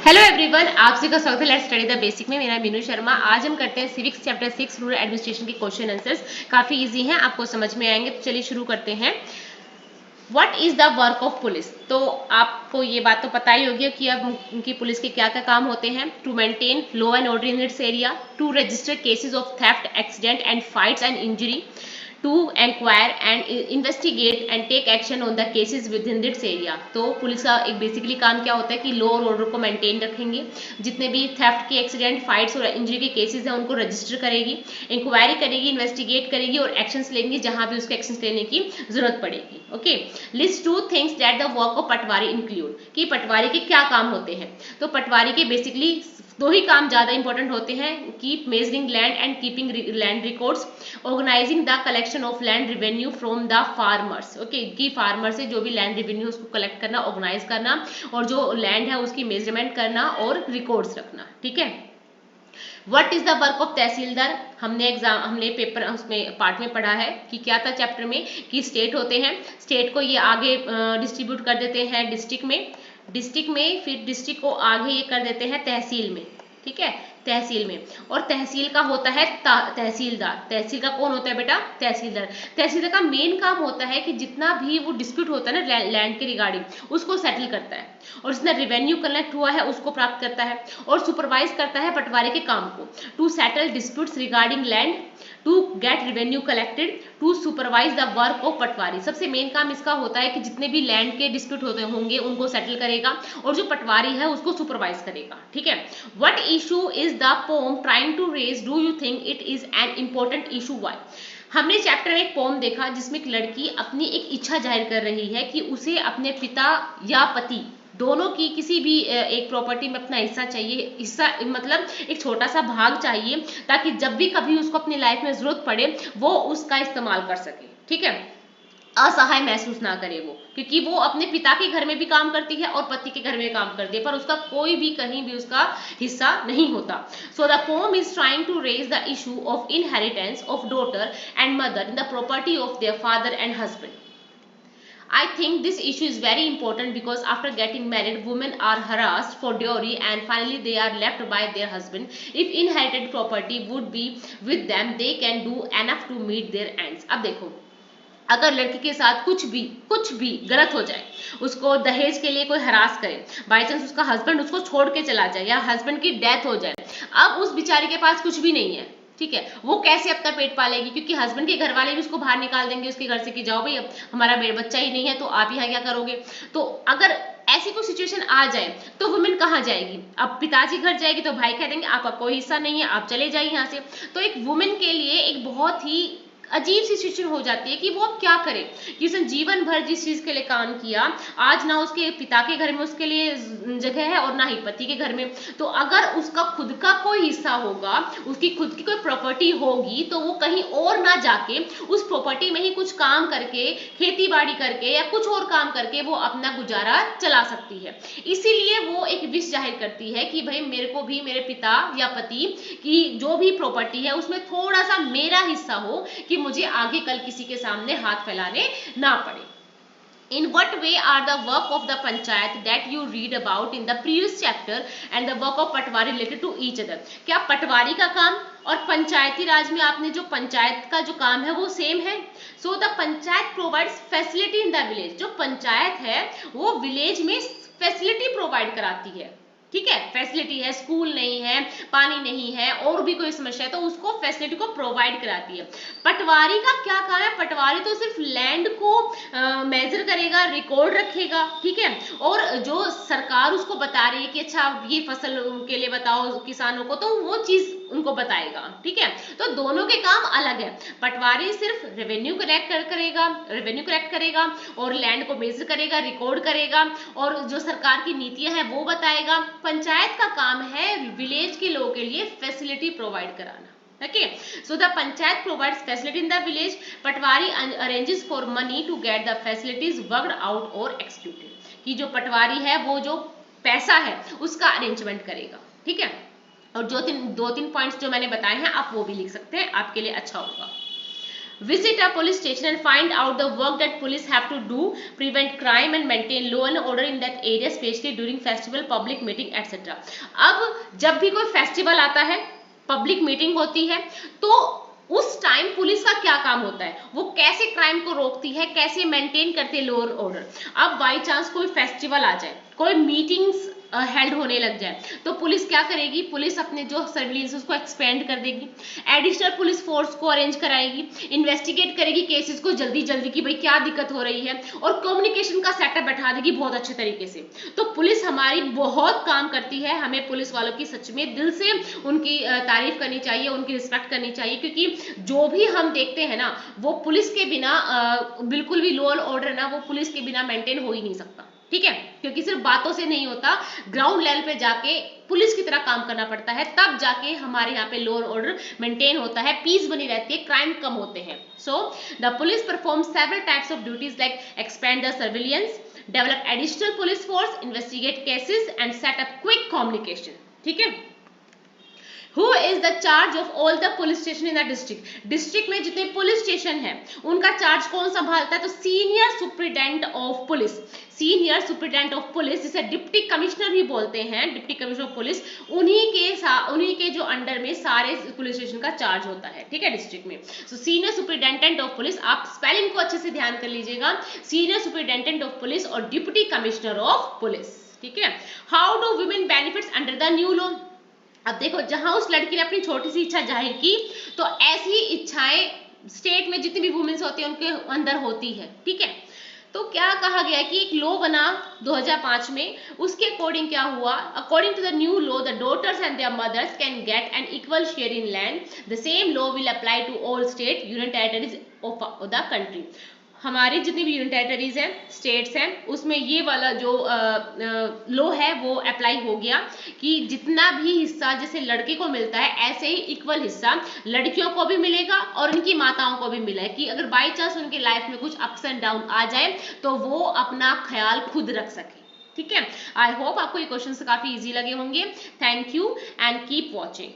Hello everyone, आप सभी का स्वागत है लेट्स स्टडी द बेसिक में। मेरा नाम मीनू शर्मा। आज हम करते हैं सिविक्स चैप्टर 6 रूरल एडमिनिस्ट्रेशन के क्वेश्चन आंसर्स। काफी इजी हैं, आपको समझ में आएंगे। तो चलिए शुरू करते हैं। What is the work of police? तो आपको ये बात तो पता ही होगी कि अब उनकी पुलिस के क्या क्या काम होते हैं। To maintain law and order in its area, to register cases of theft, accident and fights and injury, to enquire and investigate and take action on the cases within its area। तो police का एक basically काम क्या होता है कि law और order को मेंटेन रखेंगे, जितने भी थेफ्ट के, एक्सीडेंट, फाइट्स और इंजरी के केसेस हैं उनको रजिस्टर करेगी, इंक्वायरी करेगी, इन्वेस्टिगेट करेगी और एक्शंस लेंगी जहां भी उसको एक्शंस लेने की जरूरत पड़ेगी। Okay, list two things that the work of Patwari include, कि पटवारी के क्या काम होते हैं। तो पटवारी के बेसिकली दो ही काम ज्यादा इंपॉर्टेंट होते हैं, keep measuring land and keeping land records, organising the collection of land revenue from the farmers. Okay, की फार्मर से जो भी लैंड रेवेन्यू उसको कलेक्ट करना, ऑर्गेनाइज करना और जो लैंड है उसकी मेजरमेंट करना और रिकॉर्ड्स रखना। ठीक है। What is the work of tehsildar? हमने पेपर उसमें पार्ट में पढ़ा है कि क्या था चैप्टर में, कि स्टेट होते हैं, स्टेट को ये आगे डिस्ट्रीब्यूट कर देते हैं डिस्ट्रिक्ट में, फिर डिस्ट्रिक्ट को आगे ये कर देते हैं तहसील में। ठीक है, तहसील में। और तहसील का होता है तहसीलदार। तहसील का कौन होता है बेटा? तहसीलदार। तहसीलदार का मेन काम होता है कि जितना भी वो डिस्प्यूट होता है ना लैंड के रिगार्डिंग, उसको सेटल करता है और जितना रेवेन्यू कलेक्ट हुआ है उसको प्राप्त करता है और सुपरवाइज करता है पटवारी के काम को। To settle disputes regarding land, to get revenue collected, to supervise the work of patwari. सबसे मेन काम इसका होता है कि जितने भी लैंड के डिस्प्यूट होते होंगे उनको सेटल करेगा और जो पटवारी है उसको सुपरवाइज करेगा। ठीक है। What issue is the poem trying to raise? Do you think it is an important issue? Why? हमने चैप्टर में एक पोम देखा जिसमें एक लड़की अपनी एक इच्छा जाहिर कर रही है कि उसे अपने पिता या पति दोनों की किसी भी एक प्रॉपर्टी में अपना हिस्सा चाहिए। हिस्सा मतलब एक छोटा सा भाग चाहिए, ताकि जब भी कभी उसको अपनी लाइफ में जरूरत पड़े वो उसका इस्तेमाल कर सके। ठीक है, असहाय महसूस ना करे वो, क्योंकि वो अपने पिता के घर में भी काम करती है और पति के घर में काम करती है, पर उसका कोई भी कहीं भी उसका हिस्सा नहीं होता। So the poem is trying to raise the issue of inheritance of daughter and mother in the property of their father and husband. I think this issue is very important because after getting married, women are harassed for dowry and finally they are left by their husband. If inherited property would be with them, they can do enough to meet their ends. अब देखो, अगर लड़की के साथ कुछ भी गलत हो जाए, उसको दहेज के लिए कोई हरास करे, बाई चांस उसका हस्बैंड उसको छोड़ के चला जाए या हस्बैंड की डेथ हो जाए, अब उस बिचारी के पास कुछ भी नहीं है। ठीक है, वो कैसे अपना पेट पालेगी? क्योंकि हस्बैंड के घर वाले भी उसको बाहर निकाल देंगे उसके घर से कि जाओ भाई, अब हमारा बच्चा ही नहीं है तो आप यहाँ क्या करोगे। तो अगर ऐसी कोई सिचुएशन आ जाए तो वुमेन कहाँ जाएगी? अब पिताजी घर जाएगी तो भाई कह देंगे आपका कोई हिस्सा नहीं है, आप चले जाइए यहाँ से। तो एक वुमेन के लिए एक बहुत ही अजीब सी सिचुएशन हो जाती है कि वो अब क्या करे, कि उसने जीवन भर जिस चीज के लिए काम किया, आज ना उसके पिता के घर में उसके लिए जगह है और ना ही पति के घर में। तो अगर उसका खुद का कोई हिस्सा होगा, उसकी खुद की कोई प्रॉपर्टी होगी, तो वो कहीं और ना जाके उस प्रॉपर्टी में ही कुछ काम करके, खेती बाड़ी करके या कुछ और काम करके वो अपना गुजारा चला सकती है। इसीलिए वो एक विश जाहिर करती है कि भाई मेरे को भी मेरे पिता या पति की जो भी प्रॉपर्टी है उसमें थोड़ा सा मेरा हिस्सा हो, कि मुझे आगे कल किसी के सामने हाथ फैलाने ना पड़े। In what way are the work of the panchayat that you read about in the previous chapter and the work of Patwari related to each other? क्या पटवारी का काम और पंचायती राज में आपने जो पंचायत का जो काम है वो सेम है? So the panchayat provides facility in the village। जो पंचायत है वो विलेज में फैसिलिटी प्रोवाइड कराती है। ठीक है, फैसिलिटी है, स्कूल नहीं है, पानी नहीं है और भी कोई समस्या है तो उसको फैसिलिटी को प्रोवाइड कराती है। पटवारी का क्या काम है? पटवारी तो सिर्फ लैंड को मेजर करेगा, रिकॉर्ड रखेगा। ठीक है, और जो सरकार उसको बता रही है कि अच्छा ये फसल के लिए बताओ किसानों को, तो वो चीज उनको बताएगा। ठीक है, तो दोनों के काम अलग है। पटवारी सिर्फ रेवेन्यू कलेक्ट करेगा और लैंड को मेजर करेगा, रिकॉर्ड करेगा और जो सरकार की नीतियां हैं वो बताएगा। पंचायत का काम है विलेज के लोगों के लिए फैसिलिटी प्रोवाइड कराना। Okay, so the panchayat provides facility in the village. Patwari arranges for money to get the facilities worked out or executed. कि जो पटवारी है वो जो पैसा है उसका अरेंजमेंट करेगा। ठीक है, और जो दो तीन पॉइंट्स जो मैंने बताए हैं आप वो भी लिख सकते हैं, आपके लिए अच्छा होगा। visit a police station and find out the work that police have to do, prevent crime and maintain law and order in that area, especially during festival, public meeting etc. अब जब भी कोई फेस्टिवल आता है, public meeting होती है, तो उस टाइम पुलिस का क्या काम होता है, वो कैसे क्राइम को रोकती है, कैसे मेंटेन करती है लॉ और ऑर्डर। अब बाई चांस कोई फेस्टिवल आ जाए, कोई मीटिंग्स हेल्ड होने लग जाए, तो पुलिस क्या करेगी, पुलिस अपने जो सर्विलेंस उसको एक्सपेंड कर देगी, एडिशनल पुलिस फोर्स को अरेंज कराएगी, इन्वेस्टिगेट करेगी केसेस को जल्दी जल्दी कि भाई क्या दिक्कत हो रही है, और कम्युनिकेशन का सेटअप बैठा देगी बहुत अच्छे तरीके से। तो पुलिस हमारी बहुत काम करती है, हमें पुलिस वालों की सच में दिल से उनकी तारीफ करनी चाहिए, उनकी रिस्पेक्ट करनी चाहिए, क्योंकि जो भी हम देखते हैं ना, वो पुलिस के बिना बिल्कुल भी लॉ और ऑर्डर ना, वो पुलिस के बिना मेंटेन हो ही नहीं सकता, ठीक है, क्योंकि सिर्फ बातों से नहीं होता, ग्राउंड लेवल पे जाके पुलिस की तरह काम करना पड़ता है, तब जाके हमारे यहाँ पे लॉ और ऑर्डर मेंटेन होता है, पीस बनी रहती है, क्राइम कम होते हैं। So the police perform several types of duties like expand the surveillance, develop additional police force, investigate cases and set up quick communication, ठीक है। Who is the charge of all the police station in the district? District में जितने police station हैं उनका charge कौन संभालता है, तो senior superintendent of police, senior superintendent of police जिसे डिप्टी कमिश्नर भी बोलते हैं, डिप्टी कमिश्नर ऑफ पुलिस, उन्हीं के जो अंडर में सारे पुलिस स्टेशन का चार्ज होता है, ठीक है, डिस्ट्रिक्ट में। So senior superintendent of police, आप स्पेलिंग को अच्छे से ध्यान कर लीजिएगा, सीनियर सुप्रिटेंडेंट ऑफ पुलिस और डिप्टी कमिश्नर ऑफ पुलिस, ठीक है। How do women benefits under the new law? अब देखो, जहां उस लड़की ने अपनी छोटी सी इच्छा जाहिर की, तो ऐसी ही इच्छाएं स्टेट में जितनी भी वुमेन्स होती है उनके अंदर होती है, ठीक है। तो क्या कहा गया कि एक लॉ बना 2005 में, उसके अकॉर्डिंग क्या हुआ, according to the new law the daughters and their mothers can get an equal share in land, the same law will apply to all state union territories of the country. हमारी जितनी भी union territories हैं, states हैं, उसमें ये वाला जो law है वो अप्लाई हो गया कि जितना भी हिस्सा जैसे लड़के को मिलता है, ऐसे ही इक्वल हिस्सा लड़कियों को भी मिलेगा और उनकी माताओं को भी मिला है, कि अगर बाई चांस उनके लाइफ में कुछ अप्स एंड डाउन आ जाए तो वो अपना ख्याल खुद रख सके, ठीक है। आई होप आपको ये क्वेश्चन काफी इजी लगे होंगे। Thank you and keep watching.